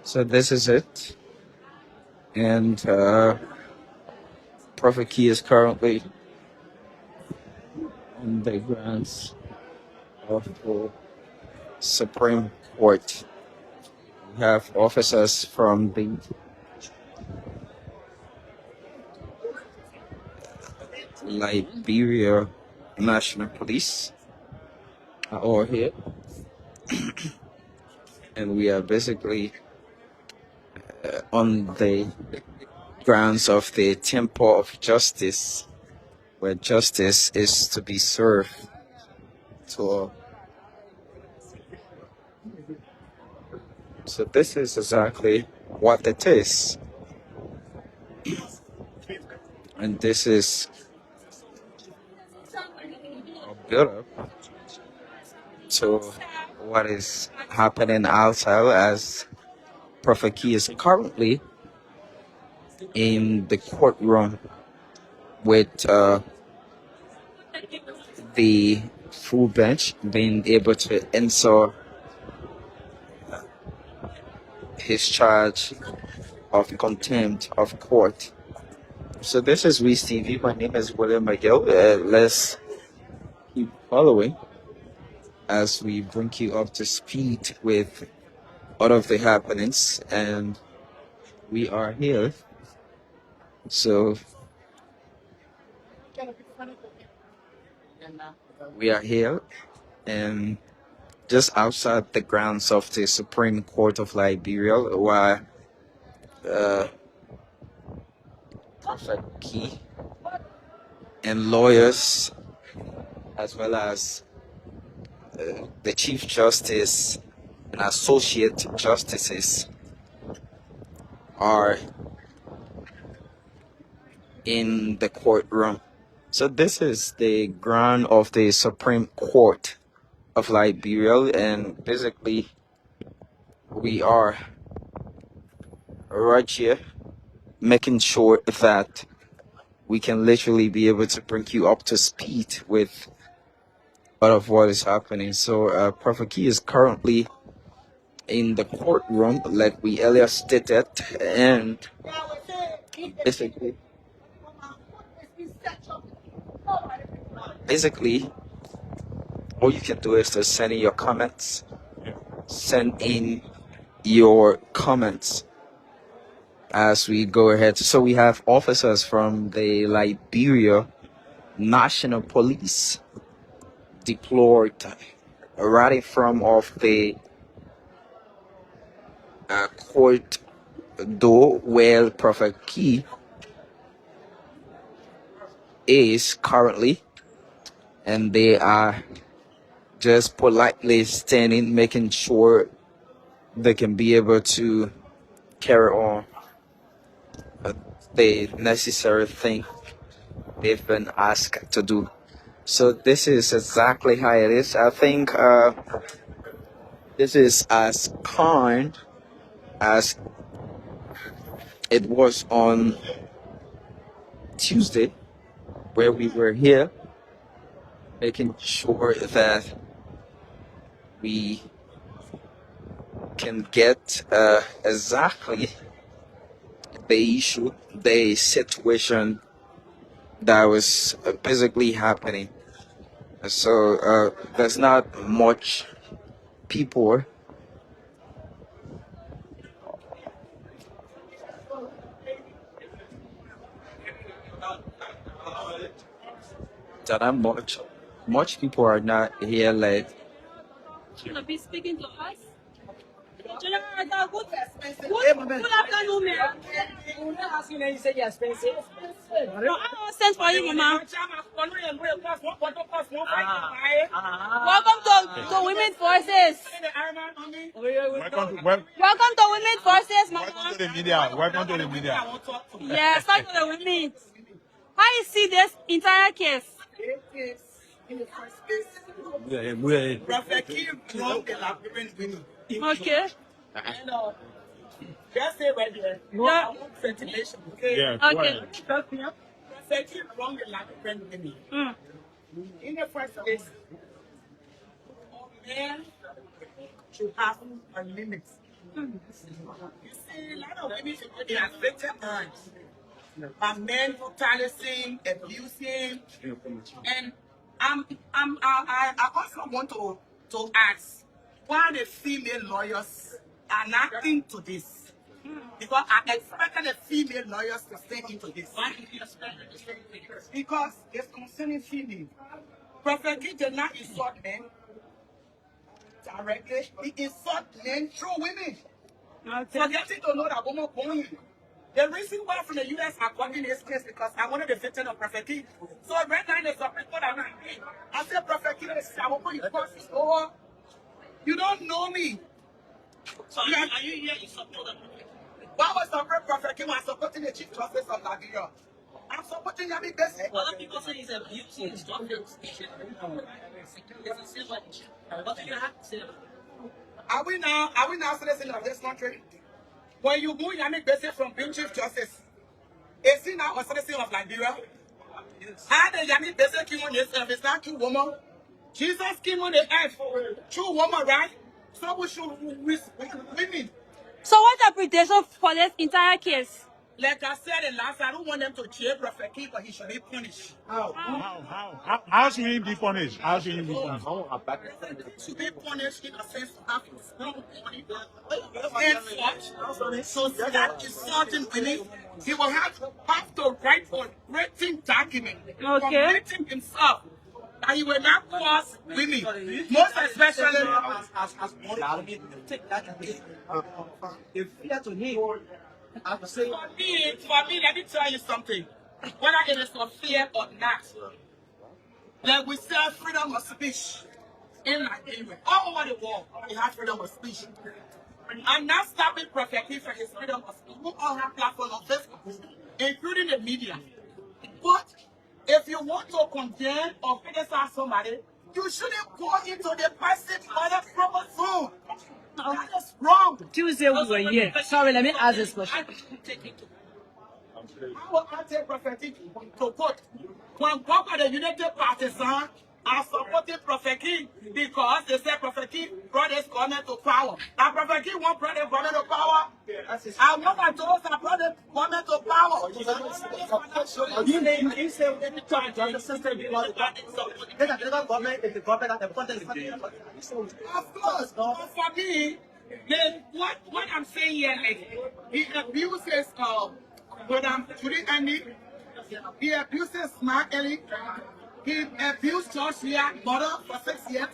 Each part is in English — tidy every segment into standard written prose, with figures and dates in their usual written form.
So this is it, and ProphetKey is currently on the grounds of the Supreme Court. We have officers from the Liberia National Police are all here, and we are basically on the grounds of the Temple of Justice, where justice is to be served to all. So this is exactly what it is, and this is a build up to what is happening outside, as ProphetKey is currently in the courtroom with the full bench being able to answer his charge of contempt of court. So this is Reese TV. My name is William Miguel. Let's keep following as we bring you up to speed with all of the happenings, and we are here. So we are here and just outside the grounds of the Supreme Court of Liberia, where ProphetKey and lawyers, as well as the Chief Justice and Associate Justices, are in the courtroom. So this is the ground of the Supreme Court of Liberia, and basically we are right here making sure that we can literally be able to bring you up to speed with all of what is happening. So ProphetKey is currently in the courtroom, like we earlier stated, and basically all you can do is to send in your comments. Send in your comments as we go ahead. So we have officers from the Liberia National Police deployed right in front of the court door where ProphetKey is currently, and they are just politely standing, making sure they can be able to carry on the necessary thing they've been asked to do. So this is exactly how it is. I think this is as kind as it was on Tuesday, where we were here making sure that we can get exactly the issue, the situation that was basically happening. So there's not much people that are much people are not here, like to be speaking to us. General, good afternoon, ma'am. No, I was sent for you, ma'am. Welcome to Women Forces. Welcome to Women Forces, ma'am. Welcome to the media. Welcome to the media. Yes, talk to the women. How you see this entire case? in the first place, ProphetKey wrong the labyrinth women. Okay. And just say right there, no, I want ventilation, okay? Yeah. Okay. ProphetKey wrong the labyrinth women. In the first place, all men should have a limit. You see, a lot of women, they are victimized by men brutalizing, abusing, and I also want to ask why the female lawyers are not into this. Because I expected the female lawyers to stay into this. Why did you expect them to stay into this? Because it's concerning female. ProphetKey did not insult men directly. He insult men through women. So getting to know that woman going. The reason why from the US are calling this case because I wanted the victim of ProphetKey. So right now there's some people that are not here. I said ProphetKey, I will put your course over. You don't know me. So are you here? You support them? Why was support ProphetKey when I'm supporting the Chief Justice of Nigeria? I'm supporting Yami Bese. Other people say he's abusing his doctors. What do you have to say? Are we now citizens of this country? When you move Yami Bese from being Chief Justice, is he now a citizen of Nigeria? How did Yami Bese came on this earth? It's not true woman. Jesus came on the earth. True woman, right? So we should women. So what's the pretension for this entire case? Like I said in last, I don't want them to jail ProphetKey, but he should be punished. How should he be punished? How should he be punished? To be punished in a sense to have his own money and such. So that is certain women. He will have to write a written document from written himself that he will not cause women, most especially. For me, let me tell you something. Whether it is for fear or not, like we sell freedom of speech in Nigeria, all over the world, we have freedom of speech. I'm not stopping ProphetKey for his freedom of speech. We all have platforms on Facebook, including the media. But if you want to condemn or criticize somebody, you shouldn't go into the person's mother chromosome. That is wrong. Tuesday we were here. Sorry, let me ask this question. How I take ProphetKey to court? When God the United Partisan are supporting ProphetKey because they said ProphetKey brought this government to power. Now ProphetKey won't bring the government to power. I want my those that brought the government to power. You say every time the system because the government is the government that the content is. Of course, but for me, what I'm saying here, like, he abuses Madam Judy Andy, he abuses Mark Ellie, he abused Joshua mother for 6 years.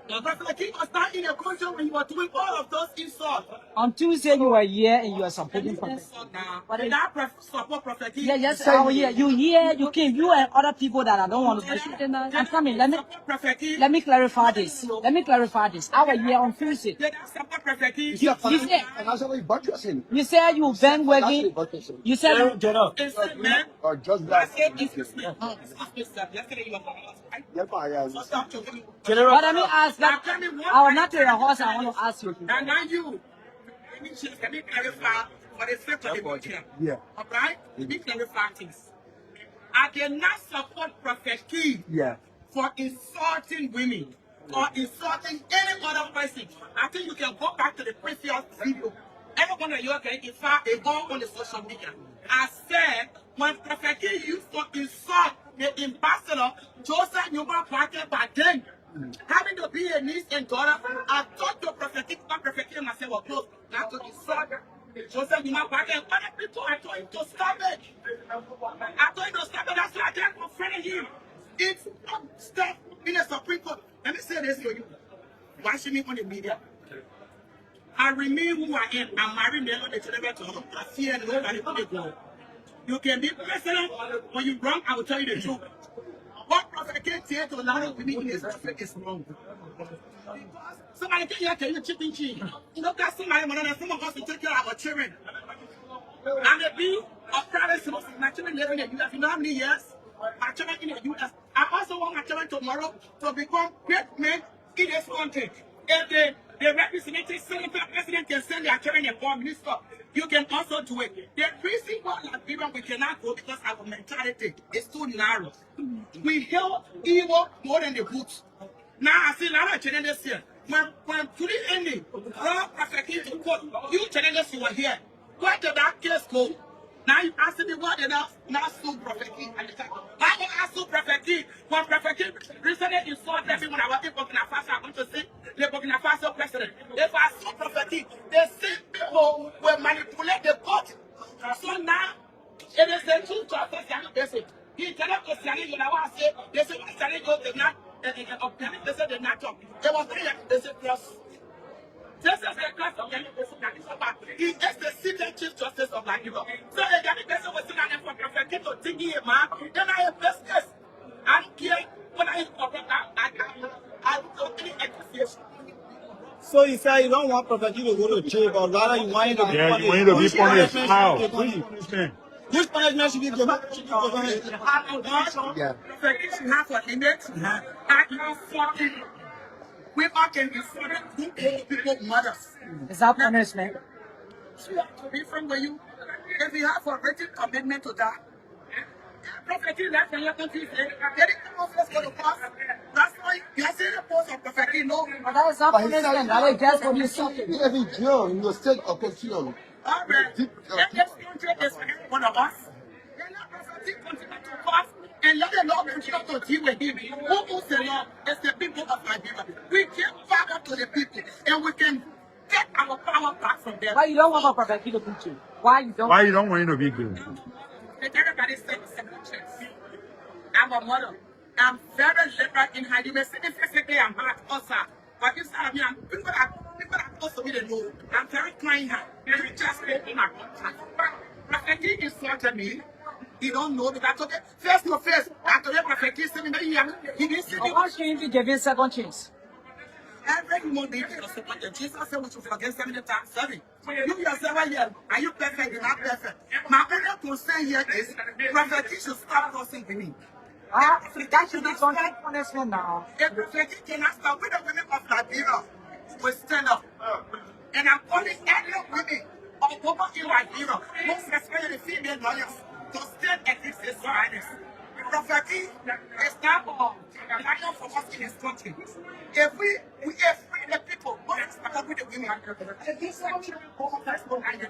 ProphetKey was not in a country when you were doing all of those insults. On Tuesday you were here and you are supporting ProphetKey. But did I support ProphetKey? Yeah, yes, I was here. You here, you came, you and other people that I don't want to listen. I'm coming. Let me clarify this. Let me clarify this. I was here on Tuesday. Did I support ProphetKey? You said you been working. You said Or just that. General, let me ask that. I will not tell your horse. I want to ask you. And now you, let me clarify for the sake of the media. Yeah. All right? Let me clarify things. I did not support ProphetKey for insulting women or insulting any other person. I think you can go back to the previous video. Everyone of you can go on the social media. I said when ProphetKey used to insult the ambassador Joseph Newman Parker back then, having to be a niece and daughter, I thought to ProphetKey and myself were close, not to insult Joseph Newman Parker and other people. I told him to stop it. That's why I can't confront him. It's stuff in the Supreme Court. Let me say this to you. Watching me on the media. I remain who I am. I'm married never the children to home. I fear nobody to go. You can be president. When you're wrong, I will tell you the truth. What ProphetKey said to a lot of women in this country is wrong. Somebody can tell you chicken cheese. You know that somebody some of us to take care of our children. I'm a be a private citizen. My children live in the US. You know how many years? my children in the U.S. I also want my children tomorrow to become great men in this country. If the representative senator president can send their children a bomb minister, you can also do it. The reason why Liberia we cannot go because our mentality is too narrow. We heal evil more than the good. Now I see a lot of children this year. When today ending, ProphetKey to court, you children you were here. Where did that case go? Now you ask me why did not sue ProphetKey at the time. Why did I sue ProphetKey? When ProphetKey recently insulted me when I was in Burkina Faso, I went to see the Burkina Faso president. If I sue ProphetKey, the same people will manipulate the court. So now, it is the truth to assess. He tell them to say, you know what I say, they say, I go to not, they say, they're not talking. They was saying, they say, plus. Just as the class of Ghanaian person that is about, he is the senior chief justice of Nigeria. So the Ghanaian person was sitting there for ProphetKey to dig him, man. Then I have business. And here, when I don't any appreciation. So you say you don't want ProphetKey to go to jail, but rather you want him to be Yeah, punished. you want him to be Which punished. punishment How? should be given? Punishment. Which punishment should be given? Yeah. ProphetKey should have a limit. I can fucking we back in the front people mothers. Is that punishment? You have to be from where you if you have a written commitment to that. ProphetKey left in your country, they didn't come off go to pass. That's why you are seeing the post of ProphetKey, no. But that is not punishment. That is just what you say. You live in jail in your state of control. All right. This country is for every one of us. Then let ProphetKey continue to pass and let the law continue to deal with him. Who owns the law? It's the people of Nigeria. We give power to the people and we can get our power back from them. Why you don't want ProphetKey to beat you? Why you don't? Why you don't want him to be good? Everybody says second chance. I'm a mother. I'm very liberal in how you may see me physically I'm hard also. But you said me, people that close to me they know. I'm very kind here. You just open my contact. ProphetKey insulted me. He don't know that okay. Face to face. After the ProphetKey said me that he didn't see me. Why shouldn't you give him second chance? Every human being is a second chance. Jesus said we should forget 70 times 7. You yourself here, are you perfect? You're not perfect. My only concern here is ProphetKey should stop crossing me. That should be considered punishment now. If ProphetKey cannot stop with the women of Liberia, we stand up. And I'm calling any women of over in Liberia, most especially the female lawyers, to stand against this violence. ProphetKey is not lion for us in this country. If we free the people, what is happening with the women? And this country will go on first one and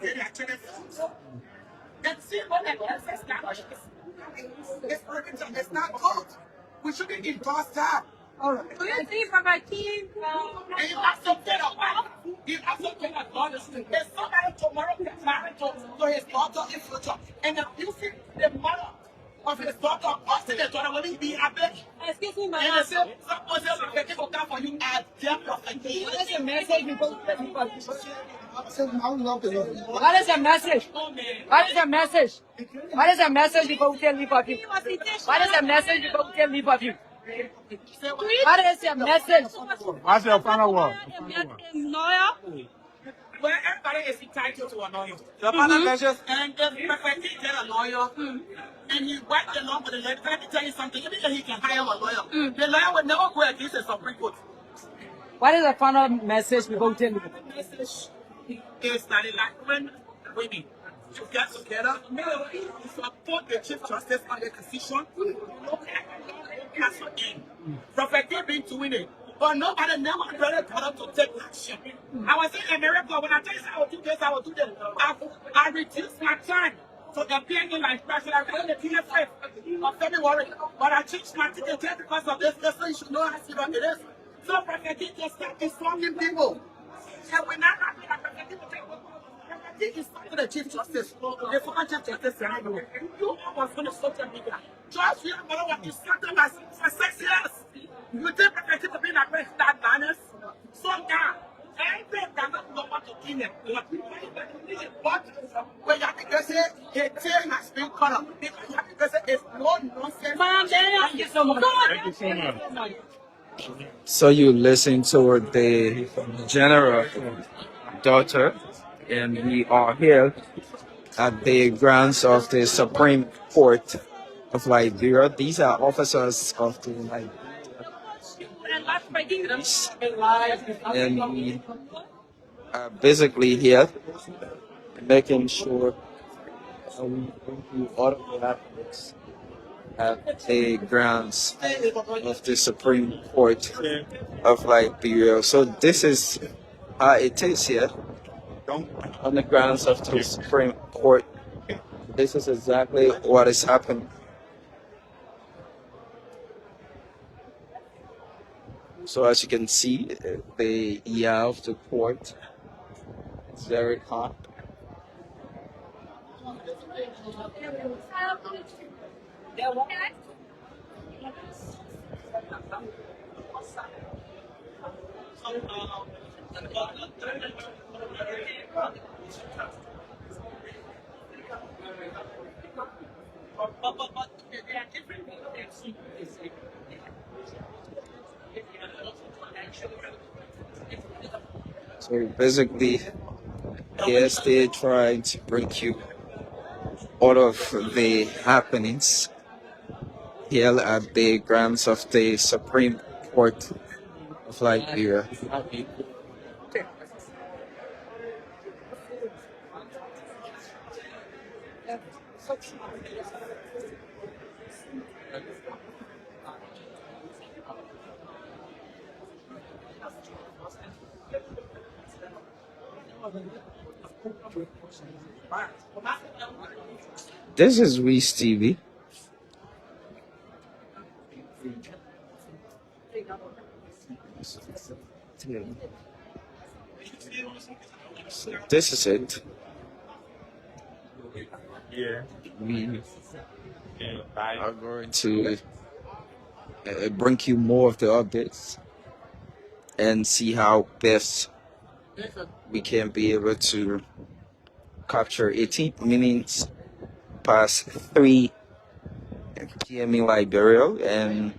they are children. And see what the process now is. It's not good. We shouldn't endorse that. Do you see ProphetKey? And you have to get up. You have to get up. There's somebody tomorrow gets married to his daughter in future. And abusing the mother of his daughter, also the daughter will be a bitch. Excuse me, And madam. they say, suppose you're ProphetKey will come for you as their ProphetKey. What is the message before we leave of you? How long do you What is the message? What is the message? What is the message before we can leave of you? What is the message before we can leave of you? What is your message? What's your final word? Lawyer? Well, everybody is entitled to a lawyer. The final measures, and if ProphetKey get a lawyer, and he worked along with the lawyer, let me tell you something, even if he can hire a lawyer, the lawyer will never go against the Supreme Court. What is the final message before we can leave? The message is that like when women to get together, support the Chief Justice on the decision, look at castle in. ProphetKey being to win it. But nobody never really thought to take action. I was in America when I tell you I will do this, I will do that. I reduced my time to appear in like person. I got the TFF of February, but I changed my ticket because of this. So you should know how serious it is. So ProphetKey just start informing people. And we're not happy that ProphetKey will take over. ProphetKey is not the Chief Justice, the former Chief Justice. You was going to social media. Just remember what you started us for 6 years. You think ProphetKey to be in a place that manners? So now, everything cannot know what to do it. But when you have to say a chain has been cut off, you have to say it's no nonsense. Ma'am, thank you so much. Thank you so much. So you listen to the general daughter, and we are here at the grounds of the Supreme Court of Liberia. These are officers of the Liberia police, and we are basically here making sure that we bring you all of the happenings at the grounds of the Supreme Court of Liberia. So this is how it is here on the grounds of the Supreme Court. This is exactly what is happening. So as you can see, the air of the court is very hot. So basically, yes, they're trying to bring you all of the happenings here at the grounds of the Supreme Court of Liberia. This is Reese TV. So this is it. We are going to bring you more of the updates and see how best we can be able to capture 18 minutes past 3 p.m. in Liberia, and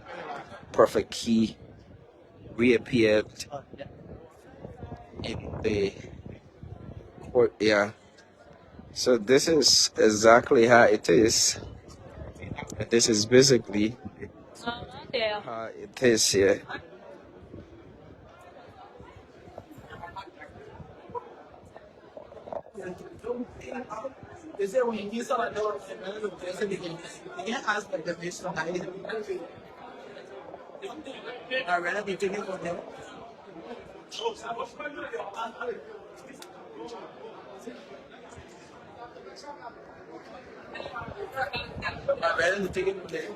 ProphetKey reappeared in the court. Yeah. So this is exactly how it is. This is basically how it is here. They say when you use someone else, they can't ask for the mission. I rather be taken from them. I rather be taken from them.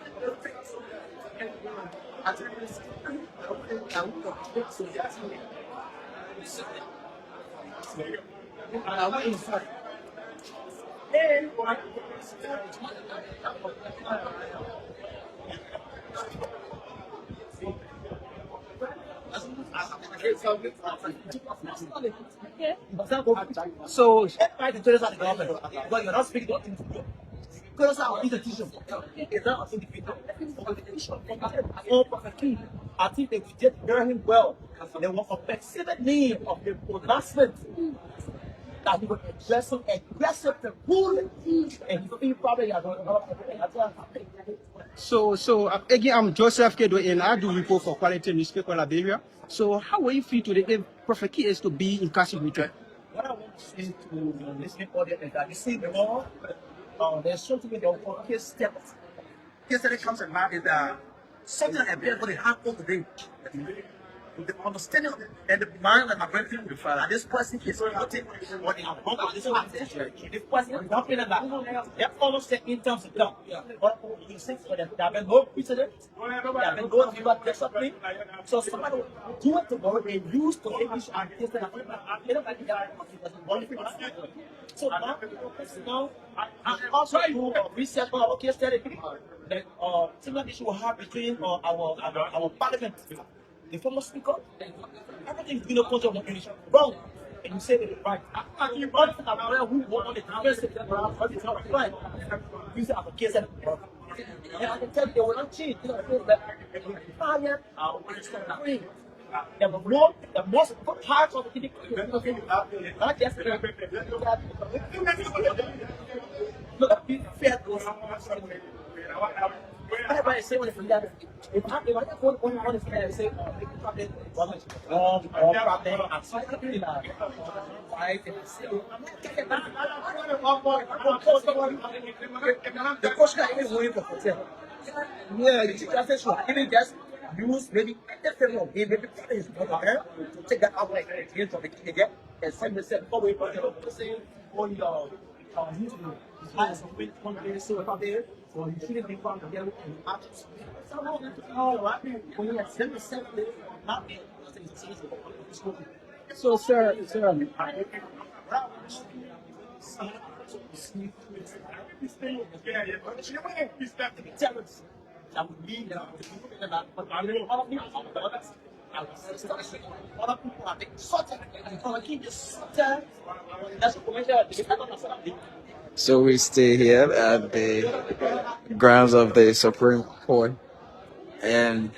So, try to tell us at the government, but you're not speaking to them. Because our institution is not an individual. Or ProphetKey, I think they did very well. They were affectionate need of the pronouncement that he was aggressive and ruling, and he probably has So again, I'm Joseph Kedo, and I do report for Quality Newspaper Liberia. So how will you feel today if ProphetKey is to be incarcerated? What I want to say to the listening audience is that you see the law, there's something in the case steps. Case that comes about is that something that appears when it happens today. With the understanding and the mind that my friend will refer, and this person is guilty or they are wrong on this matter. This person is not feeling that. They almost say in terms of law. What you say for them, they have been no precedent, they have been no without discipline. So somebody will do it tomorrow, they use to English and this and that. So now, I also do research on our case study. The similar issue we have between our parliament. The former speaker, everything is being opposed to the wrong, and you say that it's right. And you want to aware who won the defense, but it's not right. You say, I'm a case and I can tell you, they will not cheat. You know, that fire, free. The most parts of the people, not just look, be fair to us. Everybody say what if I just want to say, prophet, I'm sorry, wife, and the question I even waiting for hotel. Yeah, you just should even just use maybe the film of him, maybe his brother to take that out like the from the kid again and send the set forward for the same on your YouTube. Has been one of the so about there, so you shouldn't be found together and options. Somehow you know when you have 7 not so sir, So we stay here at the grounds of the Supreme Court, and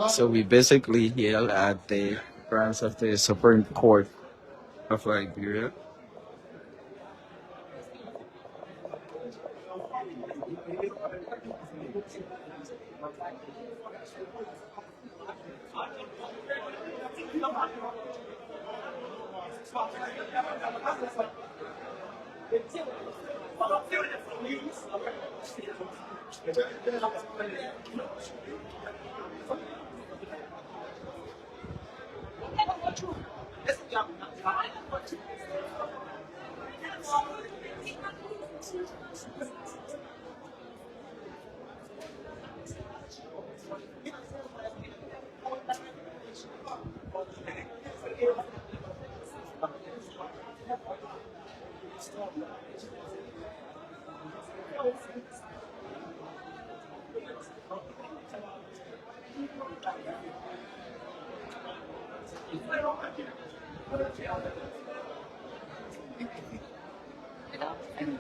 so we basically here at the grounds of the Supreme Court of Liberia.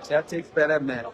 That takes better man.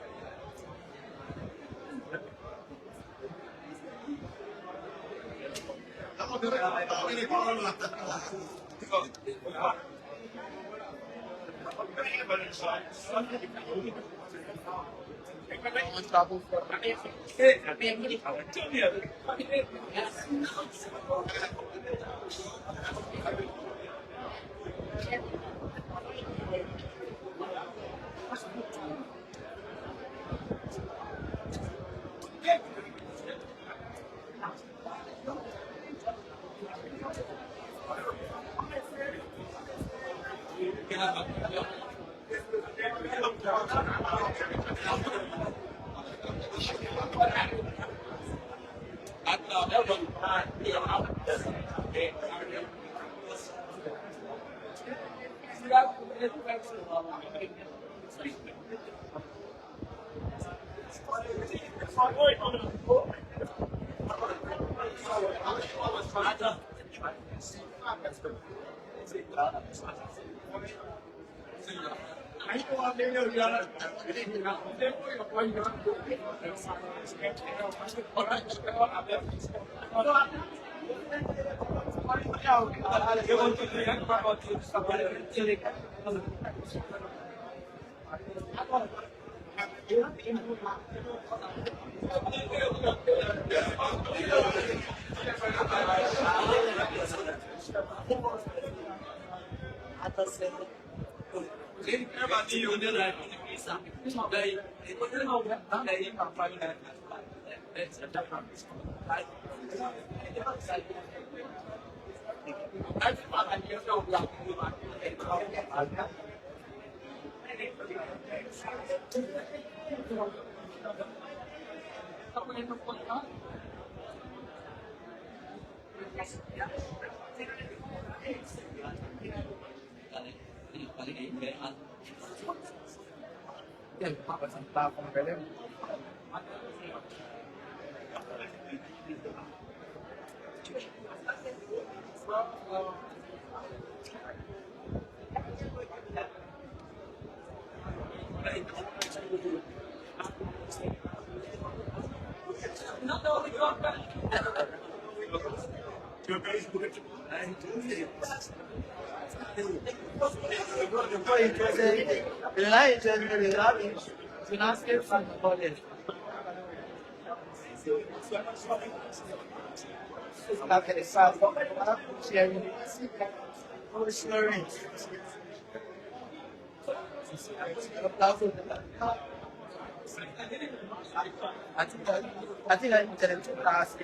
I think I'm going to ask.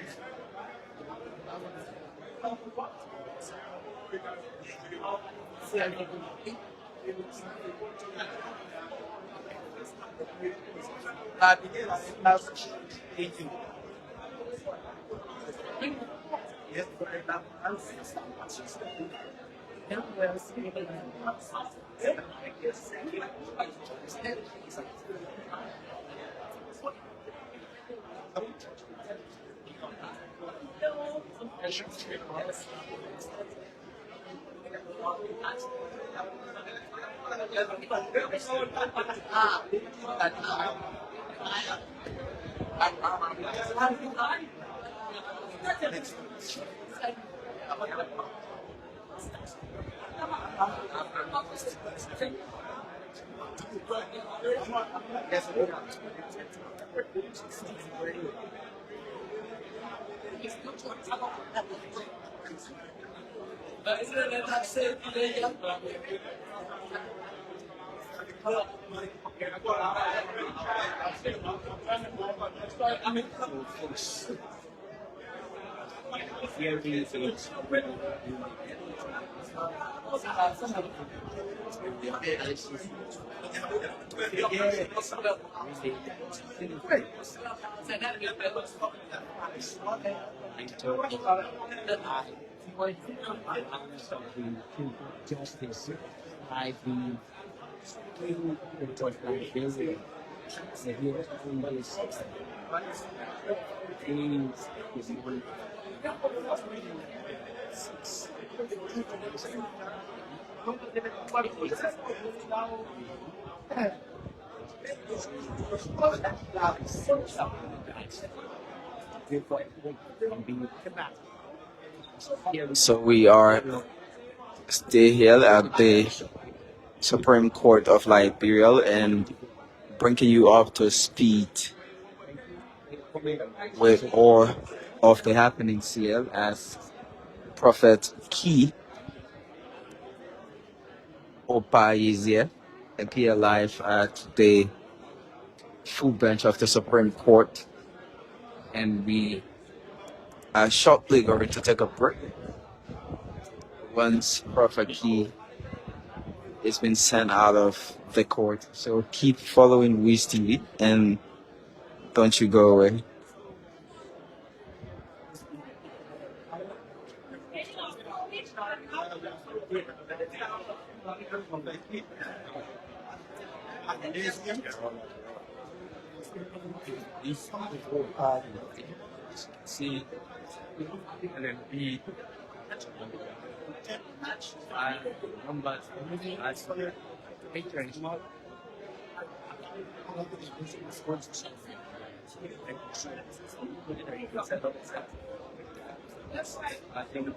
Justice, I be So we are still here at the Supreme Court of Liberia and bringing you up to speed with all of the happenings here as Prophet Key Opa is here, appear live at the full bench of the Supreme Court, and we are shortly going to take a break once Prophet Key is been sent out of the court. So keep following Wiz TV and don't you go away. C and then B numbers as patrons. I think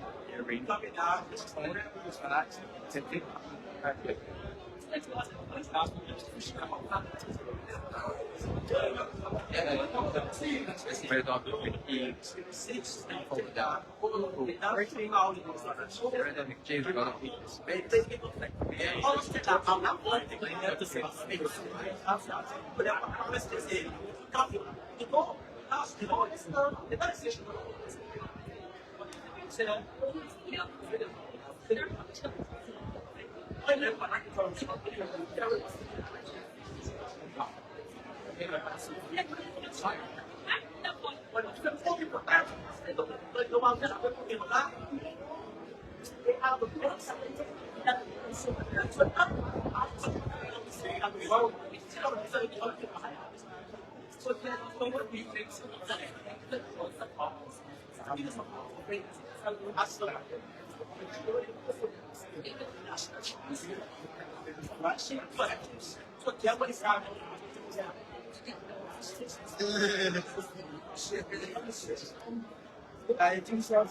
I think so.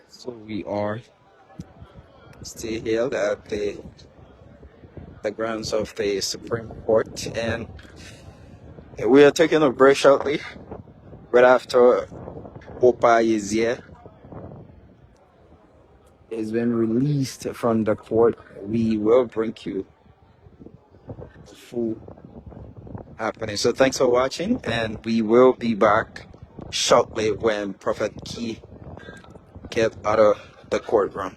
So we are still here at the grounds of the Supreme Court, and we are taking a break shortly. Right after Opa is here, has been released from the court, we will bring you the full happening. So thanks for watching, and we will be back shortly when Prophet Key get out of the courtroom.